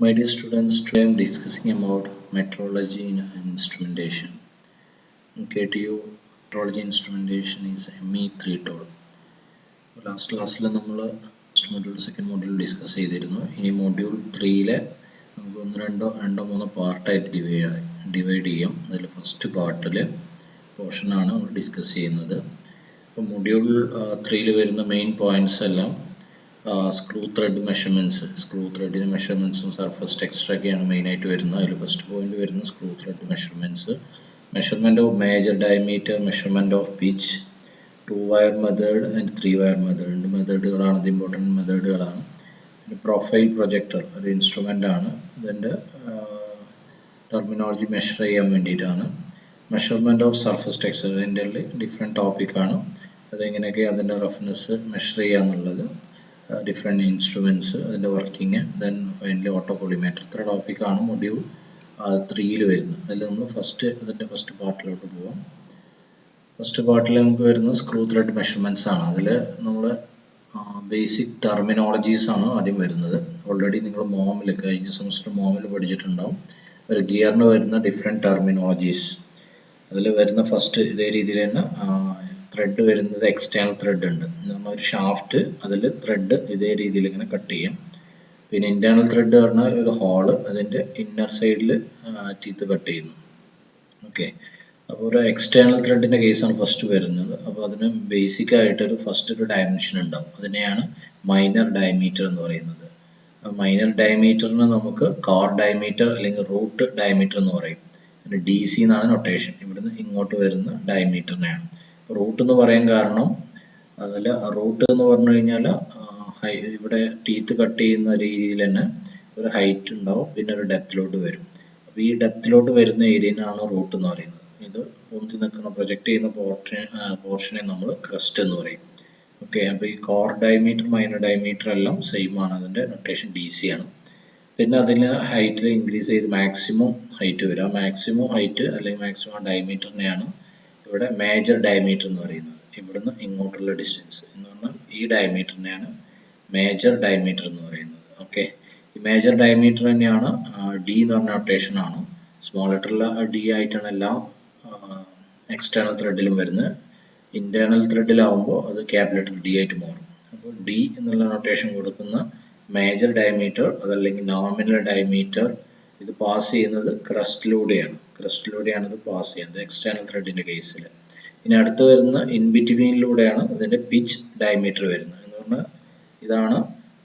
My dear students, today I am discussing about metrology in instrumentation. KTU metrology instrumentation is ME3 tool. Last ക്ലാസ്സിൽ നമ്മൾ first module second module discuss ചെയ്തിരുന്നു. ഇനി module 3-ലെ നമുക്ക് രണ്ടോ മൂന്നോ പാർട്ടായിട്ട് ഡിവൈഡ് ചെയ്യാം. അതിൽ ഫസ്റ്റ് പാർട്ടിൽ പോർഷനാണ് നമ്മൾ ഡിസ്കസ് ചെയ്യുന്നത്. അപ്പോൾ മൊഡ്യൂൾ 3-ൽ വരുന്ന മെയിൻ പോയിന്റ്സ് എല്ലാം സ്ക്രൂ ത്രെഡ് മെഷർമെൻറ്റ്സ്, സ്ക്രൂ ത്രെഡിന് മെഷർമെൻറ്റ്സും സർഫസ് ടെക്സ്ചറൊക്കെയാണ് മെയിനായിട്ട് വരുന്നത്. അതിൽ ഫസ്റ്റ് പോയിന്റ് വരുന്നത് screw thread measurements, measurement of major diameter, measurement of pitch, 2-wire method and 3-wire method. രണ്ട് മെത്തേഡുകളാണ്, അത് ഇമ്പോർട്ടൻറ്റ് മെത്തേഡുകളാണ്. പിന്നെ പ്രൊഫൈൽ പ്രൊജക്ടർ ഒരു ഇൻസ്ട്രുമെൻ്റ് ആണ്, ഇതിൻ്റെ ടെർമിനോളജി മെഷർ ചെയ്യാൻ വേണ്ടിയിട്ടാണ്. മെഷർമെൻറ്റ് ഓഫ് സർഫസ് ടെക്സ്ചർ ഇതിൻ്റെ ഡിഫറെൻറ്റ് ടോപ്പിക്കാണ്. അതെങ്ങനെയൊക്കെ അതിൻ്റെ റഫ്നെസ് മെഷർ ചെയ്യാന്നുള്ളത്, ഡിഫറെൻറ്റ് ഇൻസ്ട്രുമെൻറ്റ്സ്, അതിൻ്റെ വർക്കിംഗ്, ദെൻ ഫൈനലി ഓട്ടോകോളിമേറ്റർ. ഇത്ര ടോപ്പിക്കാണ് മൊഡ്യൂൾ 3-ൽ വരുന്നത്. അതിൽ നമ്മൾ ഇതിൻ്റെ ഫസ്റ്റ് പാർട്ടിലോട്ട് പോകാം. ഫസ്റ്റ് പാർട്ടിൽ നമുക്ക് വരുന്നത് സ്ക്രൂ ത്രെഡ് മെഷർമെൻറ്റ്സ് ആണ്. അതിൽ നമ്മൾ ബേസിക് ടെർമിനോളജീസ് ആണ് ആദ്യം വരുന്നത്. ഓൾറെഡി നിങ്ങൾ കഴിഞ്ഞ സെമസ്റ്റർ മോമിൽ പഠിച്ചിട്ടുണ്ടാവും. ഒരു ഗിയറിന് വരുന്ന ഡിഫറെൻറ്റ് ടെർമിനോളജീസ്. അതിൽ വരുന്ന ഫസ്റ്റ് ഇതേ രീതിയിൽ തന്നെ ത്രെഡ് വരുന്നത് എക്സ്റ്റേണൽ ത്രെഡ് ഉണ്ട്. ഒരു ഷാഫ്റ്റ്, അതിൽ ത്രെഡ് ഇതേ രീതിയിൽ ഇങ്ങനെ കട്ട് ചെയ്യും. പിന്നെ ഇന്റേണൽ ത്രെഡ് പറഞ്ഞാൽ ഒരു ഹോള്, അതിൻ്റെ ഇന്നർ സൈഡിൽ ടീത്ത് കട്ട് ചെയ്യുന്നു. ഓക്കെ, അപ്പോൾ ഒരു എക്സ്റ്റേണൽ ത്രെഡിൻ്റെ കേസാണ് ഫസ്റ്റ് വരുന്നത്. അപ്പോൾ അതിന് ബേസിക് ആയിട്ടൊരു ഫസ്റ്റ് ഒരു ഡയമെൻഷൻ ഉണ്ടാവും. അതിനെയാണ് മൈനർ ഡയമീറ്റർ എന്ന് പറയുന്നത്. മൈനർ ഡയമീറ്ററിന് നമുക്ക് കോർ ഡയമീറ്റർ അല്ലെങ്കിൽ റൂട്ട് ഡയമീറ്റർ എന്ന് പറയും. പിന്നെ DC എന്നാണ് നൊട്ടേഷൻ. ഇവിടുന്ന് ഇങ്ങോട്ട് വരുന്ന ഡയമീറ്ററിനെയാണ് റൂട്ട് എന്ന് പറയാൻ കാരണം, അതിൽ റൂട്ട് എന്ന് പറഞ്ഞു കഴിഞ്ഞാൽ ഇവിടെ ടീത്ത് കട്ട് ചെയ്യുന്ന രീതിയിൽ തന്നെ ഒരു ഹൈറ്റ് ഉണ്ടാവും, പിന്നെ ഒരു ഡെപ്തിലോട്ട് വരും. അപ്പോൾ ഈ ഡെപ്തിലോട്ട് വരുന്ന ഏരിയനാണ് റൂട്ട് എന്ന് പറയുന്നത്. ഇത് പൊന്തി നിൽക്കുന്ന പ്രൊജക്ട് ചെയ്യുന്ന പോർഷനെ നമ്മൾ ക്രസ്റ്റ് എന്ന് പറയും. ഓക്കെ, അപ്പോൾ ഈ കോർ ഡയമീറ്റർ മൈനർ ഡയമീറ്റർ എല്ലാം സെയിം ആണ്. അതിൻ്റെ നൊട്ടേഷൻ DC ആണ്. പിന്നെ അതിന് ഹൈറ്റിൽ ഇൻക്രീസ് ചെയ്ത് മാക്സിമം ഹൈറ്റ് വരും. ആ മാക്സിമം ഹൈറ്റ് അല്ലെങ്കിൽ മാക്സിമം ഡയമീറ്ററിനെയാണ് ഇവിടെ മേജർ ഡയമീറ്റർ എന്ന് പറയുന്നത്. ഇവിടുന്ന് ഇങ്ങോട്ടുള്ള ഡിസ്റ്റൻസ് എന്ന് പറഞ്ഞാൽ ഈ ഡയമീറ്ററിനെയാണ് മേജർ ഡയമീറ്റർ എന്ന് പറയുന്നത്. ഓക്കെ, ഈ മേജർ ഡയമീറ്റർ തന്നെയാണ് D എന്ന് പറഞ്ഞ നൊട്ടേഷൻ ആണ്. സ്മോൾ ലെറ്ററിൽ D ആയിട്ടാണ് എല്ലാ എക്സ്റ്റേണൽ ത്രെഡിലും വരുന്നത്. ഇന്റേണൽ ത്രെഡിലാവുമ്പോൾ അത് ക്യാപിറ്റൽ D ആയിട്ട് മാറും. അപ്പോൾ D എന്നുള്ള നൊട്ടേഷൻ കൊടുക്കുന്ന മേജർ ഡയമീറ്റർ, അതല്ലെങ്കിൽ നോമിനൽ ഡയമീറ്റർ, ഇത് പാസ് ചെയ്യുന്നത് ക്രസ്റ്റിലൂടെയാണ്. ഇത് പാസ് ചെയ്യുന്നത് എക്സ്റ്റേണൽ ത്രെഡിന്റെ കേസിൽ. ഇനി അടുത്ത് വരുന്ന ഇൻ ബിറ്റ്വീനിലൂടെയാണ് അതിന്റെ പിച്ച് ഡയമീറ്റർ വരുന്നത്. എന്ന് പറഞ്ഞാൽ ഇതാണ്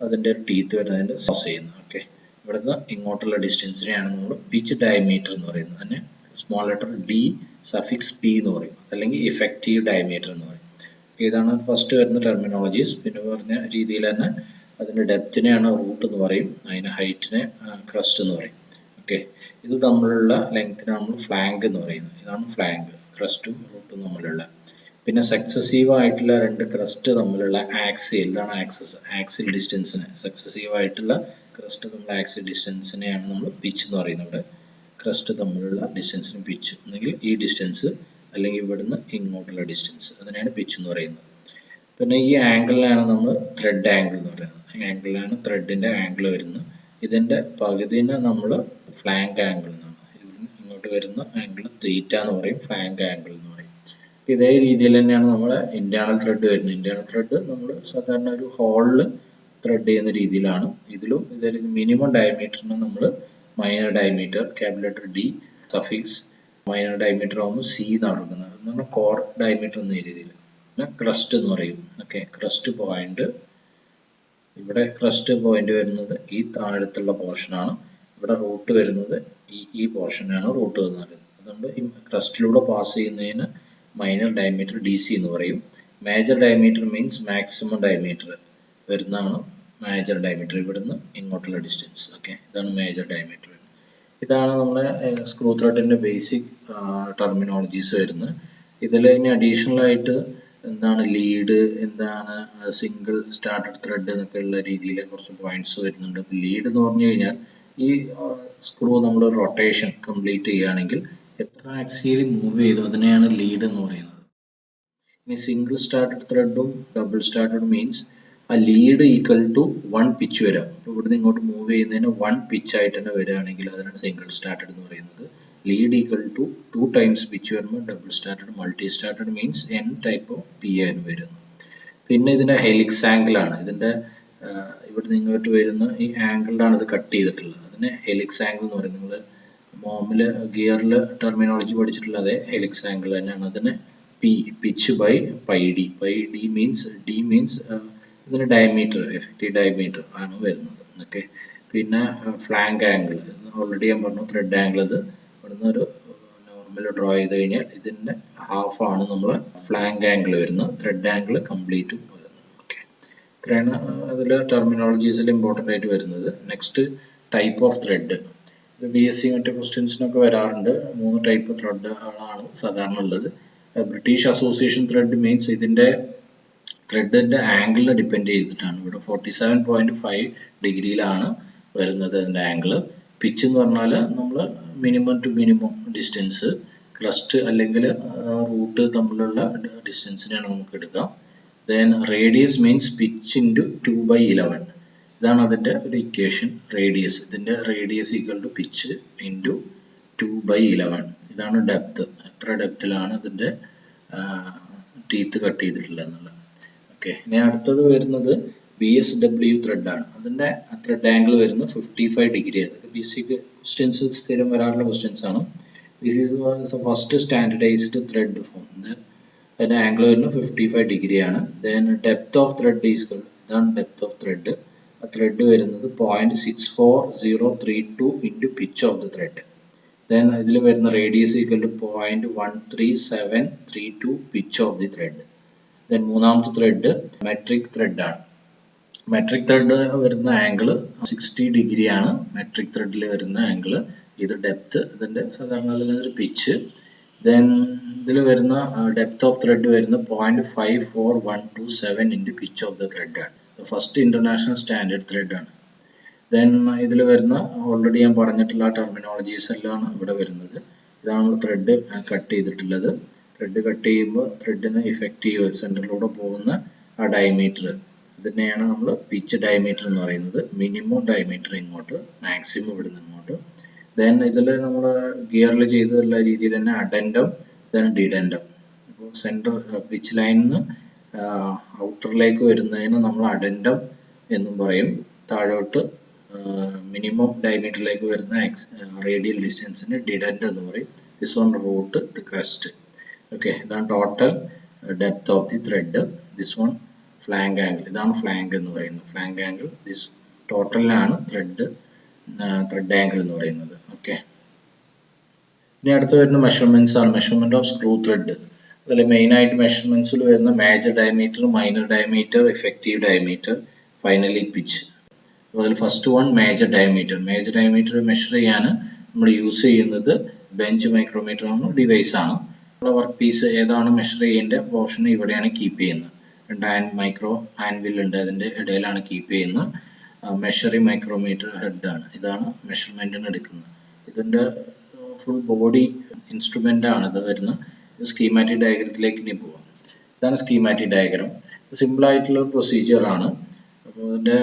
അതിന്റെ ടീത്ത് വരുന്നത്, അതിന്റെ പാസ് ചെയ്യുന്നത്. ഓക്കെ, ഇവിടുന്ന് ഇങ്ങോട്ടുള്ള ഡിസ്റ്റൻസിനെയാണ് നമ്മൾ പിച്ച് ഡയമീറ്റർ എന്ന് പറയുന്നത്. അതിന് small letter D suffix P എന്ന് പറയും, അല്ലെങ്കിൽ ഇഫക്റ്റീവ് ഡയമീറ്റർ എന്ന് പറയും. ഇതാണ് ഫസ്റ്റ് വരുന്ന ടെർമിനോളജീസ്. പിന്നെ പറഞ്ഞ രീതിയിൽ തന്നെ അതിന്റെ ഡെപ്തിനെയാണ് റൂട്ട് എന്ന് പറയും, അതിന് ഹൈറ്റിനെ ക്രസ്റ്റ് എന്ന് പറയും. ഓക്കെ, ഇത് തമ്മിലുള്ള ലെങ്തിനാണ് നമ്മൾ ഫ്ലാങ്ക് എന്ന് പറയുന്നത്. ഇതാണ് ഫ്ലാങ്ക്, ക്രസ്റ്റും റൂട്ടും തമ്മിലുള്ള. പിന്നെ സക്സസീവ് ആയിട്ടുള്ള രണ്ട് ക്രസ്റ്റ് തമ്മിലുള്ള ആക്സിയൽ, ഇതാണ് ആക്സിയൽ ഡിസ്റ്റൻസിന് സക്സസീവ് ആയിട്ടുള്ള ക്രസ്റ്റ് തമ്മിലുള്ള ആക്സിയൽ ഡിസ്റ്റൻസിനെയാണ് നമ്മൾ പിച്ച് എന്ന് പറയുന്നത്. ഇവിടെ ക്രസ്റ്റ് തമ്മിലുള്ള ഡിസ്റ്റൻസിന് പിച്ച്, അല്ലെങ്കിൽ ഈ ഡിസ്റ്റൻസ് അല്ലെങ്കിൽ ഇവിടുന്ന് ഇങ്ങോട്ടുള്ള ഡിസ്റ്റൻസ്, അതിനെയാണ് പിച്ച് എന്ന് പറയുന്നത്. പിന്നെ ഈ ആംഗിളിലാണ് നമ്മൾ ത്രെഡ് ആംഗിൾ എന്ന് പറയുന്നത്. ആംഗിളിലാണ് ത്രെഡിന്റെ ആംഗിൾ വരുന്നത്. ഇതിന്റെ പകുതിനെ നമ്മൾ ഫ്ലാങ്ക് ആംഗിൾ എന്നാണ്. ഇങ്ങോട്ട് വരുന്ന ആംഗിൾ തീറ്റ എന്ന് പറയും, ഫ്ലാങ്ക് ആംഗിൾ എന്ന് പറയും. ഇതേ രീതിയിൽ തന്നെയാണ് നമ്മളെ ഇന്റേണൽ ത്രെഡ് വരുന്നത്. ഇന്റേണൽ ത്രെഡ് നമ്മൾ സാധാരണ ഒരു ഹോളിൽ ത്രെഡ് ചെയ്യുന്ന രീതിയിലാണ്. ഇതിലും ഇതിൽ മിനിമം ഡയമീറ്ററിന് നമ്മൾ minor diameter, capital D suffix, minor diameter ആവുമ്പോൾ C എന്നാണ് കൊടുക്കുന്നത്. എന്ന് പറഞ്ഞാൽ കോർ ഡയമീറ്റർ എന്ന രീതിയിൽ. പിന്നെ ക്രസ്റ്റ് എന്ന് പറയും. ഓക്കെ, ക്രസ്റ്റ് പോയിന്റ്, ഇവിടെ ക്രസ്റ്റ് പോയിന്റ് വരുന്നത് ഈ താഴത്തുള്ള പോർഷനാണ്. ഇവിടെ റൂട്ട് വരുന്നത് ഈ പോർഷനാണ് റൂട്ട് എന്ന് പറയുന്നത്. അതുകൊണ്ട് ഈ ക്രസ്റ്റിലൂടെ പാസ് ചെയ്യുന്നതിന് മൈനർ ഡയമീറ്റർ DC എന്ന് പറയും. Major diameter means maximum diameter വരുന്നതാണ് മേജർ ഡയമീറ്റർ, ഇവിടുന്ന് ഇങ്ങോട്ടുള്ള ഡിസ്റ്റൻസ്. ഓക്കെ, ഇതാണ് മേജർ ഡയമീറ്റർ. ഇതാണ് നമ്മുടെ സ്ക്രൂ ത്രെഡിന്റെ ബേസിക് ടെർമിനോളജീസ് വരുന്നത്. ഇതിൽ ഇനി അഡീഷണൽ ആയിട്ട് എന്താണ് ലീഡ്, എന്താണ് സിംഗിൾ സ്റ്റാർട്ടഡ് ത്രെഡ് എന്നൊക്കെ ഉള്ള രീതിയിൽ കുറച്ച് പോയിന്റ്സ് വരുന്നുണ്ട്. ലീഡ് എന്ന് പറഞ്ഞു കഴിഞ്ഞാൽ ഈ സ്ക്രൂ നമ്മൾ റൊട്ടേഷൻ കംപ്ലീറ്റ് ചെയ്യുകയാണെങ്കിൽ എത്ര ആക്സിയലി മൂവ് ചെയ്തു അതിനെയാണ് ലീഡ് എന്ന് പറയുന്നത്. ഇനി സിംഗിൾ സ്റ്റാർട്ടഡ് ത്രെഡും ഡബിൾ സ്റ്റാർട്ടഡ് മീൻസ് ആ ലീഡ് ഈക്വൽ ടു 1 പിച്ച് വരാം. അപ്പോൾ ഇവിടുന്ന് ഇങ്ങോട്ട് മൂവ് ചെയ്യുന്നതിന് 1 പിച്ച് ആയിട്ട് തന്നെ വരികയാണെങ്കിൽ അതിനാണ് സിംഗിൾ സ്റ്റാർട്ടഡ് എന്ന് പറയുന്നത്. Lead equal to 2 times pitch വരുമ്പോൾ double started. Multi started means n type of P ആണ് വരുന്നത്. പിന്നെ ഇതിന്റെ ഹെലിക്സ് ആംഗിൾ ആണ്. ഇതിന്റെ ഇവിടെ ഇങ്ങോട്ട് വരുന്ന ഈ ആംഗിളിലാണ് ഇത് കട്ട് ചെയ്തിട്ടുള്ളത്. അതിന് ഹെലിക്സ് ആംഗിൾ എന്ന് പറയുന്നത് നിങ്ങൾ മോമില് ഗിയറിൽ ടെർമിനോളജി പഠിച്ചിട്ടുള്ള അതേ ഹെലിക്സ് ആംഗിൾ തന്നെയാണ്. അതിന് pitch by pi D means ഇതിന് ഡയമീറ്റർ, എഫക്റ്റീവ് ഡയമീറ്റർ ആണ് വരുന്നത്. ഓക്കെ. പിന്നെ ഫ്ലാങ്ക് ആംഗിൾ ഓൾറെഡി ഞാൻ പറഞ്ഞു. ത്രെഡ് ആംഗിൾ ഇത് ഇവിടുന്ന് ഒരു നോർമൽ ഡ്രോ ചെയ്ത് കഴിഞ്ഞാൽ ഇതിന്റെ ഹാഫ് ആണ് നമ്മൾ ഫ്ലാങ്ക് ആംഗിൾ വരുന്നത്. ത്രെഡ് ആംഗിൾ കംപ്ലീറ്റ് വരുന്നത്. ഓക്കെ. ഇത്രയാണ് അതിൽ ടെർമിനോളജീസിൽ ഇമ്പോർട്ടൻ്റ് ആയിട്ട് വരുന്നത്. Next type of thread. ഇത് BSc മറ്റു ക്വസ്റ്റ്യൻസിനൊക്കെ വരാറുണ്ട്. 3 ടൈപ്പ് ത്രെഡുകളാണ് സാധാരണ ഉള്ളത്. ബ്രിട്ടീഷ് അസോസിയേഷൻ ത്രെഡ് മീൻസ് ഇതിന്റെ ത്രെഡിന്റെ ആംഗിളിനെ ഡിപ്പെൻഡ് ചെയ്തിട്ടാണ്. ഇവിടെ 47.5 ഡിഗ്രിയിലാണ് വരുന്നത് അതിന്റെ ആംഗിൾ. പിച്ച് എന്ന് പറഞ്ഞാൽ നമ്മൾ minimum to minimum distance, crest അല്ലെങ്കിൽ റൂട്ട് തമ്മിലുള്ള ഡിസ്റ്റൻസിനെയാണ് നമുക്ക് എടുക്കാം. Then radius means pitch into 2/11. ഇതാണ് അതിന്റെ ഒരു ഇക്വേഷൻ. റേഡിയസ്, ഇതിന്റെ radius equal to pitch into 2/11. ഇതാണ് ഡെപ്ത്, എത്ര ഡെപ്തിലാണ് ഇതിന്റെ ടീത്ത് കട്ട് ചെയ്തിട്ടുള്ളത് എന്നുള്ളത്. ഓക്കെ. ഇനി അടുത്തത് വരുന്നത് BSW ത്രെഡ് ആണ്. അതിന്റെ ത്രെഡ് ആംഗിൾ വരുന്നത് 55 ഡിഗ്രി. അതൊക്കെ BSc ക്വസ്റ്റ്യൻസ് സ്ഥിരം വരാറുള്ള ക്വസ്റ്റ്യൻസ് ആണ്. This is first standardized thread form. അതിന്റെ ആംഗിൾ വരുന്നത് 55 ഡിഗ്രി ആണ്. Then depth of thread equal, ഇതാണ് ഡെപ്ത് ഓഫ് ത്രെഡ്. ആ ത്രെഡ് വരുന്നത് 0.64032 into pitch of the thread. Then ഇതിൽ വരുന്ന radius equal to 0.13732 pitch of the thread. Then മൂന്നാമത്തെ thread metric thread ആണ്. മെട്രിക് ത്രെഡ് വരുന്ന ആംഗിൾ 60 ഡിഗ്രി ആണ്. മെട്രിക് ത്രെഡിൽ വരുന്ന ആംഗിൾ. ഇത് ഡെപ്ത്, ഇതിന്റെ സാധാരണ ഒരു പിച്ച്. ദെൻ ഇതിൽ വരുന്ന ഡെപ്ത് ഓഫ് ത്രെഡ് വരുന്ന 0.54127 into pitch of the thread ആണ്. ഫസ്റ്റ് ഇന്റർനാഷണൽ സ്റ്റാൻഡേർഡ് ത്രെഡ് ആണ്. ദെൻ ഇതിൽ വരുന്ന ഓൾറെഡി ഞാൻ പറഞ്ഞിട്ടുള്ള ടെർമിനോളജീസ് എല്ലാം ഇവിടെ വരുന്നത്. ഇതാണ് നമ്മൾ ത്രെഡ് കട്ട് ചെയ്തിട്ടുള്ളത്. ത്രെഡ് കട്ട് ചെയ്യുമ്പോൾ ത്രെഡിന് ഇഫക്റ്റീവ് സെന്ററിലൂടെ പോകുന്ന ആ ഡയമീറ്റർ, ഇതിനെയാണ് നമ്മൾ പിച്ച് ഡയമീറ്റർ എന്ന് പറയുന്നത്. മിനിമം ഡയമീറ്റർ ഇങ്ങോട്ട്, മാക്സിമം ഇവിടുന്ന് ഇങ്ങോട്ട്. ദെൻ ഇതിൽ നമ്മൾ ഗിയറിൽ ചെയ്തിട്ടുള്ള രീതിയിൽ തന്നെ അഡൻഡം, ദെൻ ഡിഡൻഡം. അപ്പോൾ സെന്റർ പിച്ച് ലൈനിന്ന് ഔട്ടറിലേക്ക് വരുന്നതിന് നമ്മൾ അഡൻഡം എന്നും പറയും. താഴോട്ട് മിനിമം ഡയമീറ്ററിലേക്ക് വരുന്ന റേഡിയൽ ഡിസ്റ്റൻസിന് ഡിഡൻഡം എന്ന് പറയും. This one root the crest. Okay. ഇതാണ് total depth of the thread. This one flank angle, ഇതാണ് ഫ്ലാങ്ക് എന്ന് പറയുന്നത്. ഫ്ലാങ്ക് ആംഗിൾ ദിസ് ടോട്ടലിനാണ് ത്രെഡ് ആംഗിൾ എന്ന് പറയുന്നത്. ഓക്കെ. ഇനി അടുത്ത് വരുന്ന മെഷർമെന്റ്സ് ആണ്. Measurement of screw thread. അതിൽ മെയിൻ ആയിട്ട് മെഷർമെന്റ്സിൽ വരുന്ന major diameter, minor diameter, effective diameter, finally pitch. അതിൽ first one major diameter. Major diameter measure ചെയ്യാൻ നമ്മൾ യൂസ് ചെയ്യുന്നത് ബെഞ്ച് മൈക്രോമീറ്റർ എന്ന ഡിവൈസ് ആണ്. വർക്ക് പീസ് ഏതാണ് മെഷർ ചെയ്യേണ്ട പോർഷൻ ഇവിടെയാണ് കീപ്പ് ചെയ്യുന്നത്. രണ്ട് മൈക്രോ ആൻവിൽ ഉണ്ട്, അതിന്റെ ഇടയിലാണ് കീപ്പ് ചെയ്യുന്നത്. മെഷറിംഗ് മൈക്രോമീറ്റർ ഹെഡ് ആണ്. ഇതാണ് മെഷർമെന്റിന് എടുക്കുന്നത്. ഇതിന്റെ ഫുൾ ബോഡി ഇൻസ്ട്രുമെന്റ് ആണ് ഇത് വരുന്നത്. സ്കീമാറ്റിക് ഡയഗ്രത്തിലേക്ക് ഇനി പോവാം. ഇതാണ് സ്കീമാറ്റിക് ഡയഗ്രം. സിമ്പിൾ ആയിട്ടുള്ള പ്രൊസീജിയർ ആണ്. അപ്പോൾ ഇതിന്റെ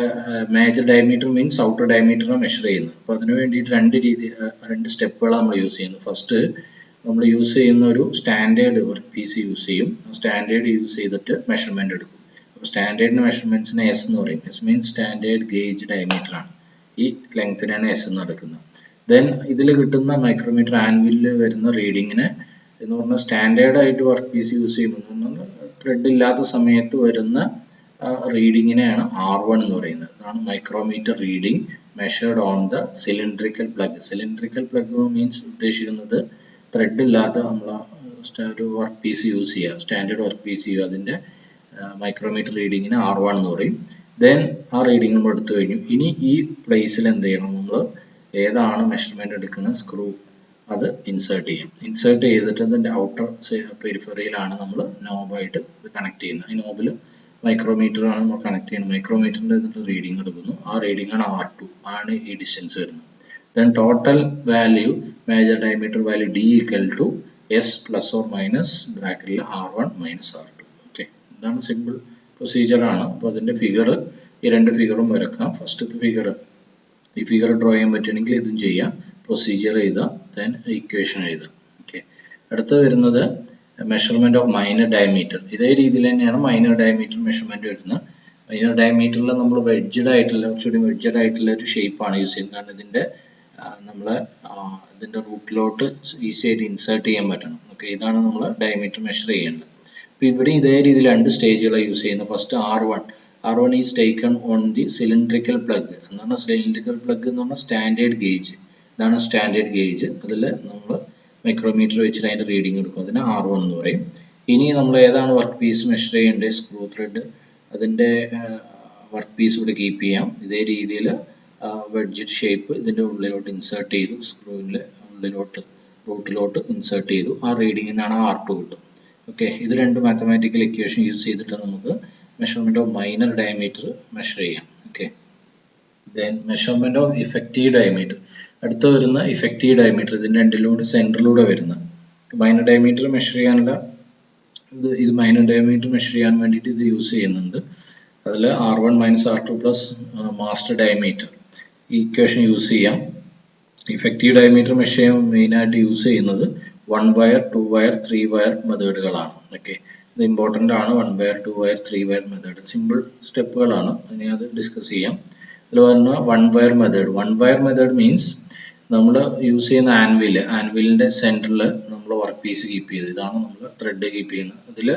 major diameter means outer diameter measure ചെയ്യുന്നത്. അപ്പോൾ അതിന് വേണ്ടിയിട്ട് രണ്ട് സ്റ്റെപ്പുകൾ നമ്മൾ യൂസ് ചെയ്യുന്നു. ഫസ്റ്റ് നമ്മൾ യൂസ് ചെയ്യുന്ന ഒരു സ്റ്റാൻഡേർഡ് വർക്ക് പീസ് യൂസ് ചെയ്യും. സ്റ്റാൻഡേർഡ് യൂസ് ചെയ്തിട്ട് മെഷർമെന്റ് എടുക്കും. അപ്പോൾ സ്റ്റാൻഡേർഡിന് മെഷർമെന്റ്സിന് എസ് എന്ന് പറയും. S means standard gauge diameter ആണ്. ഈ ലെങ്ത്തിനാണ് എസ് എന്ന് എടുക്കുന്നത്. ദെൻ ഇതിൽ കിട്ടുന്ന മൈക്രോമീറ്റർ ആൻവിലിൽ വരുന്ന റീഡിങ്ങിന് എന്ന് പറഞ്ഞാൽ സ്റ്റാൻഡേർഡ് ആയിട്ട് വർക്ക് പീസ് യൂസ് ചെയ്യുമ്പോൾ ത്രെഡ് ഇല്ലാത്ത സമയത്ത് വരുന്ന റീഡിങ്ങിനെയാണ് R1 എന്ന് പറയുന്നത്. അതാണ് micrometer reading measured on the cylindrical plug. Cylindrical plug means ഉദ്ദേശിക്കുന്നത് ത്രെഡ് ഇല്ലാത്ത നമ്മൾ ഒരു വർക്ക് പീസ് യൂസ് ചെയ്യുക, സ്റ്റാൻഡേർഡ് വർക്ക് പീസ് ചെയ്യുക. അതിന്റെ മൈക്രോമീറ്റർ റീഡിങ്ങിന് R1 എന്ന് പറയും. ദെൻ ആ റീഡിംഗ് നമ്മൾ എടുത്തു കഴിഞ്ഞു. ഇനി ഈ പ്ലേസിൽ എന്ത് ചെയ്യണം, നമ്മൾ ഏതാണ് മെഷർമെന്റ് എടുക്കുന്ന സ്ക്രൂ അത് ഇൻസേർട്ട് ചെയ്യും. ഇൻസേർട്ട് ചെയ്തിട്ട് ഇതിന്റെ ഔട്ടർ പെരിഫറിയിലാണ് നമ്മൾ നോബായിട്ട് ഇത് കണക്ട് ചെയ്യുന്നത്. ഈ നോബിൽ മൈക്രോമീറ്റർ ആണ് നമ്മൾ കണക്ട് ചെയ്യുന്നത്. മൈക്രോമീറ്ററിന്റെ ഇതിന്റെ റീഡിംഗ് എടുക്കുന്നു. ആ റീഡിംഗ് ആണ് R2, ആണ് ഈ ഡിസ്റ്റൻസ് വരുന്നത്. Then total value, major diameter value D equal to S plus or minus bracket R1 minus R2. Okay, ഇതാണ് സിമ്പിൾ പ്രൊസീജിയർ ആണ്. അപ്പോൾ അതിൻ്റെ ഫിഗർ ഈ രണ്ട് ഫിഗറും വരക്കാം. ഫസ്റ്റത്തെ ഫിഗർ ഈ ഫിഗർ ഡ്രോ ചെയ്യാൻ പറ്റുകയാണെങ്കിൽ ഇതും ചെയ്യാം. പ്രൊസീജിയർ എഴുതാം, ദെൻ ഇക്വേഷൻ എഴുതാം. ഓക്കെ, അടുത്ത് വരുന്നത് മെഷർമെന്റ് ഓഫ് മൈനർ ഡയമീറ്റർ. ഇതേ രീതിയിൽ തന്നെയാണ് മൈനർ ഡയമീറ്റർ മെഷർമെന്റ് വരുന്നത്. മൈനർ ഡയമീറ്ററിൽ നമ്മൾ വെഡ്ജഡ് ആയിട്ടുള്ള കുറച്ചുകൂടി വെഡ്ജഡ് ആയിട്ടുള്ള ഒരു ഷേപ്പാണ് യൂസ് ചെയ്യുന്നത്. കാരണം ഇതിൻ്റെ നമ്മളെ ഇതിൻ്റെ റൂട്ടിലോട്ട് ഈസി ആയിട്ട് ഇൻസേർട്ട് ചെയ്യാൻ പറ്റണം. ഓക്കെ, ഇതാണ് നമ്മൾ ഡയമീറ്റർ മെഷർ ചെയ്യേണ്ടത്. അപ്പോൾ ഇവിടെ ഇതേ രീതിയിൽ രണ്ട് സ്റ്റേജുകളാണ് യൂസ് ചെയ്യുന്നത്. First R1 is taken on the cylindrical plug. എന്താണ് സിലിണ്ടറിക്കൽ പ്ലഗ് എന്ന് പറഞ്ഞാൽ സ്റ്റാൻഡേർഡ് ഗേജ്. ഇതാണ് സ്റ്റാൻഡേർഡ് ഗേജ്. അതിൽ നമ്മൾ മൈക്രോമീറ്റർ വെച്ചിട്ട് അതിൻ്റെ റീഡിങ് എടുക്കും. അതിന് R1 എന്ന് പറയും. ഇനി നമ്മൾ ഏതാണ് വർക്ക് പീസ് മെഷർ ചെയ്യേണ്ടത്, സ്ക്രൂ ത്രെഡ്, അതിൻ്റെ വർക്ക് പീസ് ഇവിടെ കീപ്പ് ചെയ്യാം. ഇതേ രീതിയിൽ വെഡ്ജറ്റ് ഷേപ്പ് ഇതിൻ്റെ ഉള്ളിലോട്ട് ഇൻസേർട്ട് ചെയ്തു, സ്ക്രൂവിൻ്റെ ഉള്ളിലോട്ട് റൂട്ടിലോട്ട് ഇൻസേർട്ട് ചെയ്തു. ആ റീഡിങ്ങിനാണ് R2 കിട്ടും. ഓക്കെ, ഇത് രണ്ട് മാത്തമാറ്റിക്കൽ ഇക്വേഷൻ യൂസ് ചെയ്തിട്ട് നമുക്ക് measurement of minor diameter measure ചെയ്യാം. Okay, then measurement of effective diameter. അടുത്ത വരുന്ന ഇഫക്റ്റീവ് ഡയമീറ്റർ, ഇതിൻ്റെ രണ്ടിലൂടെ സെൻറ്ററിലൂടെ വരുന്ന മൈനർ ഡയമീറ്റർ മെഷർ ചെയ്യാനുള്ള ഇത് മൈനർ ഡയമീറ്റർ മെഷർ ചെയ്യാൻ വേണ്ടിയിട്ട് ഇത് യൂസ് ചെയ്യുന്നുണ്ട്. അതിൽ R1 minus R2 plus master diameter ഈ ഇക്വേഷൻ യൂസ് ചെയ്യാം. ഇഫക്റ്റീവ് ഡയമീറ്റർ മെഷർ ചെയ്യാൻ മെയിനായിട്ട് യൂസ് ചെയ്യുന്നത് 1 വയർ 2 വയർ 3 വയർ മെത്തേഡുകളാണ്. ഓക്കെ, ഇത് ഇമ്പോർട്ടൻ്റ് ആണ്. 1 wire 2 wire 3 wire method simple സ്റ്റെപ്പുകളാണ്. ഇനി അത് ഡിസ്കസ് ചെയ്യാം. അതിൽ പറഞ്ഞ 1 wire method. 1 wire method means നമ്മൾ യൂസ് ചെയ്യുന്ന ആൻവിലിൻ്റെ സെൻറ്ററിൽ നമ്മൾ വർക്ക് പീസ് കീപ്പ് ചെയ്തു. ഇതാണ് നമ്മൾ ത്രെഡ് കീപ്പ് ചെയ്യുന്നത്. അതിൽ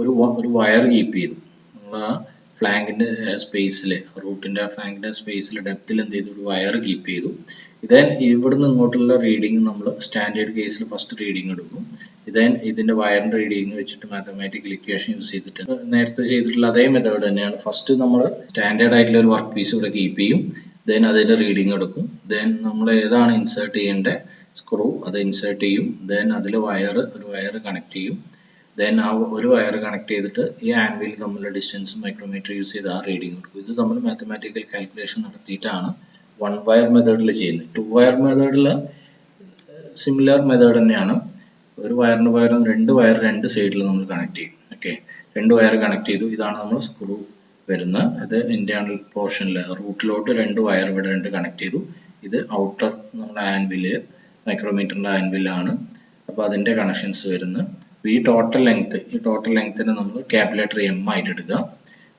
ഒരു വയർ കീപ്പ് ചെയ്തു. നമ്മൾ ആ ഫ്ലാങ്കിൻ്റെ സ്പേസിൽ, റൂട്ടിൻ്റെ ഫ്ലാങ്കിൻ്റെ സ്പേസിൽ ഡെപ്തിൽ എന്ത് ചെയ്തു, ഒരു വയർ കീപ്പ് ചെയ്തു. ഇതേൻ ഇവിടുന്ന് ഇങ്ങോട്ടുള്ള റീഡിങ് നമ്മൾ സ്റ്റാൻഡേർഡ് കേസിൽ ഫസ്റ്റ് റീഡിങ് എടുക്കും. ഇതേൻ ഇതിൻ്റെ വയറിൻ്റെ റീഡിങ് വെച്ചിട്ട് മാത്തമാറ്റിക്കൽ ഇക്വേഷൻ യൂസ് ചെയ്തിട്ട് നേരത്തെ ചെയ്തിട്ടുള്ള അതേ മെത്തേഡ് തന്നെയാണ്. ഫസ്റ്റ് നമ്മൾ സ്റ്റാൻഡേർഡ് ആയിട്ടുള്ള ഒരു വർക്ക് പീസ് ഇവിടെ കീപ്പ് ചെയ്യും. ദെൻ അതിൻ്റെ റീഡിങ് എടുക്കും. ദെൻ നമ്മൾ ഏതാണ് ഇൻസേർട്ട് ചെയ്യേണ്ട സ്ക്രൂ അത് ഇൻസേർട്ട് ചെയ്യും. ദെൻ അതിൽ ഒരു വയർ കണക്ട് ചെയ്യും. ദെൻ ആ ഒരു വയർ കണക്ട് ചെയ്തിട്ട് ഈ ആൻവിൽ തമ്മിലുള്ള ഡിസ്റ്റൻസ് മൈക്രോമീറ്റർ യൂസ് ചെയ്ത് ആ റീഡിങ് എടുക്കും. ഇത് നമ്മൾ മാത്തമാറ്റിക്കൽ കാൽക്കുലേഷൻ നടത്തിയിട്ടാണ് 1 വയർ മെത്തേഡിൽ ചെയ്യുന്നത്. 2 വയർ മെത്തേഡിൽ സിമിലർ മെത്തേഡ് തന്നെയാണ്. ഒരു വയറിന് പകരം 2 വയർ 2 സൈഡിൽ നമ്മൾ കണക്ട് ചെയ്യും. ഓക്കെ, 2 വയർ കണക്ട് ചെയ്തു. ഇതാണ് നമ്മൾ സ്ക്രൂ വരുന്നത്. ഇത് ഇന്റേണൽ പോർഷനിൽ റൂട്ടിലോട്ട് 2 വയർ ഇവിടെ 2 കണക്ട് ചെയ്തു. ഇത് ഔട്ടർ നമ്മുടെ ആൻവില് മൈക്രോമീറ്ററിൻ്റെ ആൻവിലാണ്. അപ്പോൾ അതിൻ്റെ കണക്ഷൻസ് വരുന്നത്. ഈ ടോട്ടൽ ലെങ്ത്തിന് നമ്മൾ ക്യാപിലേറ്റർ M ആയിട്ട് എടുക്കുക.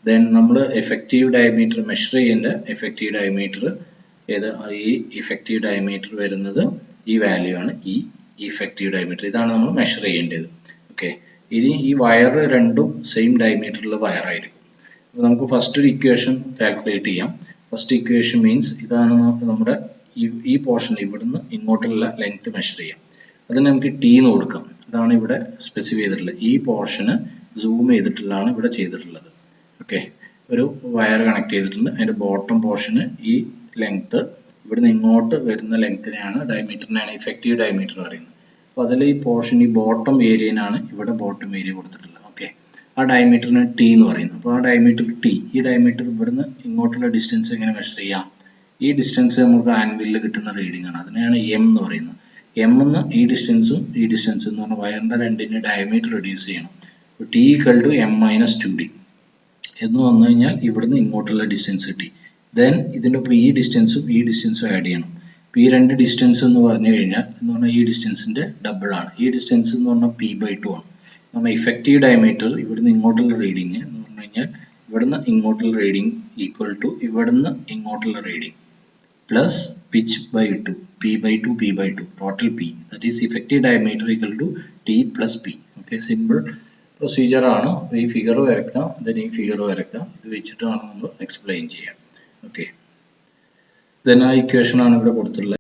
ദെൻ നമ്മൾ എഫക്റ്റീവ് ഡയമീറ്റർ മെഷർ ചെയ്യേണ്ട എഫക്റ്റീവ് ഡയമീറ്റർ ഏത്, ഈ ഇഫക്റ്റീവ് ഡയമീറ്റർ വരുന്നത് ഈ വാല്യൂ ആണ്. ഈ ഇഫക്റ്റീവ് ഡയമീറ്റർ ഇതാണ് നമ്മൾ മെഷർ ചെയ്യേണ്ടത്. ഓക്കെ, ഇനി ഈ വയർ രണ്ടും സെയിം ഡയമീറ്ററിലുള്ള വയറായിരിക്കും. അപ്പോൾ നമുക്ക് ഫസ്റ്റ് ഒരു ഇക്വേഷൻ കാൽക്കുലേറ്റ് ചെയ്യാം. ഫസ്റ്റ് ഇക്വേഷൻ മീൻസ് ഇതാണ് നമ്മുടെ ഈ പോർഷൻ ഇവിടുന്ന് ഇങ്ങോട്ടുള്ള ലെങ്ത് മെഷർ ചെയ്യാം. അതിന് നമുക്ക് T എന്ന് കൊടുക്കാം. അതാണ് ഇവിടെ സ്പെസിഫൈ ചെയ്തിട്ടുള്ളത്. ഈ പോർഷന് സൂം ചെയ്തിട്ടുള്ളതാണ് ഇവിടെ ചെയ്തിട്ടുള്ളത്. ഓക്കെ, ഒരു വയർ കണക്ട് ചെയ്തിട്ടുണ്ട്. അതിൻ്റെ ബോട്ടം പോർഷന് ഈ ലെങ്ത് ഇവിടുന്ന് ഇങ്ങോട്ട് വരുന്ന ലെങ്ത്തിനെയാണ് ഡയമീറ്ററിനെയാണ് ഇഫക്റ്റീവ് ഡയമീറ്റർ പറയുന്നത്. അപ്പോൾ അതിൽ ഈ പോർഷൻ ഈ ബോട്ടം ഏരിയനാണ് ഇവിടെ ബോട്ടം ഏരിയ കൊടുത്തിട്ടുള്ളത്. ഓക്കെ, ആ ഡയമീറ്ററിന് T എന്ന് പറയുന്നത്. അപ്പോൾ ആ ഡയമീറ്റർ T, ഈ ഡയമീറ്റർ ഇവിടുന്ന് ഇങ്ങോട്ടുള്ള ഡിസ്റ്റൻസ് എങ്ങനെ മെഷർ ചെയ്യാം? ഈ ഡിസ്റ്റൻസ് നമുക്ക് ആൻവിലിൽ കിട്ടുന്ന റീഡിംഗ് ആണ്. അതിനെയാണ് M എന്ന് പറയുന്നത്. M എന്ന് ഈ ഡിസ്റ്റൻസും എന്ന് പറഞ്ഞാൽ വയറിൻ്റെ രണ്ടിൻ്റെ ഡയമീറ്റർ റെഡ്യൂസ് ചെയ്യണം. അപ്പോൾ T = M - 2D എന്ന് വന്നു കഴിഞ്ഞാൽ ഇവിടുന്ന് ഇങ്ങോട്ടുള്ള ഡിസ്റ്റൻസ് കിട്ടി. ദെൻ ഇതിൻ്റെ ഒപ്പം ഈ ഡിസ്റ്റൻസും ആഡ് ചെയ്യണം. അപ്പോൾ ഈ രണ്ട് ഡിസ്റ്റൻസ് എന്ന് പറഞ്ഞു കഴിഞ്ഞാൽ ഈ ഡിസ്റ്റൻസിൻ്റെ ഡബിൾ ആണ്. ഈ ഡിസ്റ്റൻസ് എന്ന് പറഞ്ഞാൽ P/2 ആണ്. നമ്മൾ ഇഫക്റ്റീവ് ഡയമീറ്റർ ഇവിടുന്ന് ഇങ്ങോട്ടുള്ള റീഡിങ് എന്ന് പറഞ്ഞു കഴിഞ്ഞാൽ ഇവിടുന്ന് ഇങ്ങോട്ടുള്ള റീഡിങ് ഈക്വൽ ടു ഇവിടുന്ന് ഇങ്ങോട്ടുള്ള reading plus pitch/2 P/2 total P, that is effective diameter equal to T + P. Okay, simple procedure ആണ്. ഈ ഫിഗർ വരയ്ക്കാം, ദെൻ ഈ ഫിഗർ വരയ്ക്കാം. ഇത് വെച്ചിട്ടാണ് നമ്മൾ എക്സ്പ്ലെയിൻ ചെയ്യാം. ഓക്കെ, ദെൻ ആ ഇക്വേഷൻ ആണ് ഇവിടെ കൊടുത്തിട്ടുള്ളത്.